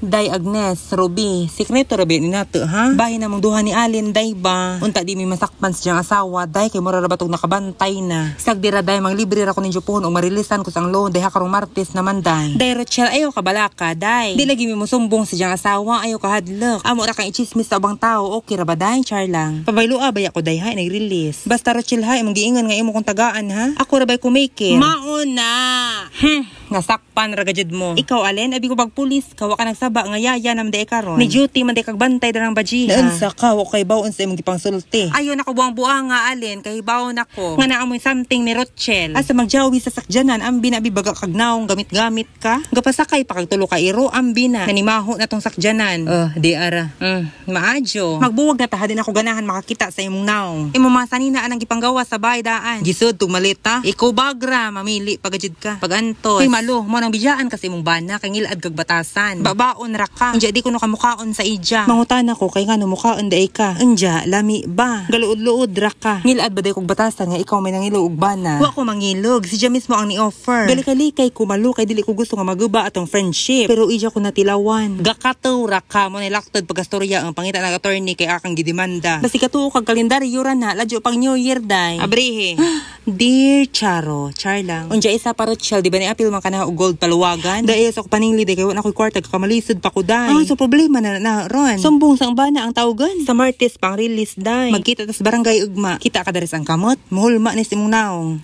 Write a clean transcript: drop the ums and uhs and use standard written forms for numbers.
Day Agnes, Ruby, sikreto rabi ni nato ha? Bahay namang duha ni Alin, day ba? Unta di mi masakpan sa diyang asawa, day kay mura rabatog nakabantay na. Sagdira day, mang libre ra ko ninyo pohon o marilisan ko sang loan, day hakarong Martes naman day. Day Rochelle, ayaw ka balaka, day. Di lagi mi mo sumbong sa diyang asawa, ayaw ka hadlok. Amo ra kang ichismis sa ubang tao, okay ra ba day, char lang. Pabaylo abay ako day ha, nag-release. Basta Rochelle ha, imong giingan nga imo kong tagaan ha. Ako ra bay kumaker. Mauna! Nasakpan ra gajud mo. Ikaw Alin, abi ko bag pulis, kawa ka nagsaba nga yaya nam day karon. Ni duty man day kag bantay darang baji. Naunsa ka, wa kay bawon sa imong gipangsulti. Ayo nako buang-buang nga Alin, kay bawon nako. Nga naamoy something ni Rochelle. Asa magjawi sa sakyanan, ambi na bibaga kag naong gamit-gamit ka. Gapasakay pa kag tulo ka iro, ambi na. Nanimaho na tong sakyanan. Di ara. Maadyo. Magbuwag na ta din ako ganahan makakita sa imong naong. Imo masanina anang gipanggawa sa baydaan. Gisud tug malita. Ikaw bagra, mamili pagajud ka. Pagantos. Ay malo, mo nang bijaan kasi imong bana kay ngilad kag batasan. Babaon ra ka. Unja di ko no kamukaon sa ija. Mangutan ako kay ngano mukaon day ka. Unja lami ba? Galuod-luod ra ka. Ngilad ba day kog batasan nga ikaw may nangilo og bana? Wa ko mangilog, si Jamis mo ang ni-offer. Galikay kay kumalu kay dili ko gusto nga maguba atong friendship. Pero ija ko natilawan. Gakataw ra ka mo nilaktod pagkastorya ang pangita ng attorney kay akang gidemanda. Basi katuo kag kalendaryo ra na ladyo pang New Year day. Abrihe. Dear Charo, char lang. Unja isa para Rochelle, di ba ni apil man kana og gold paluwagan? Dahil sa paningli day kay wala ko'y kwarta kamalisod pa ko day. So problema na ron. Sumbong sang bana ang tawgan. Sa Martes pang release day. Magkita tas barangay ugma. Kita ka dares ang kamot. Muhulma ni simong naong.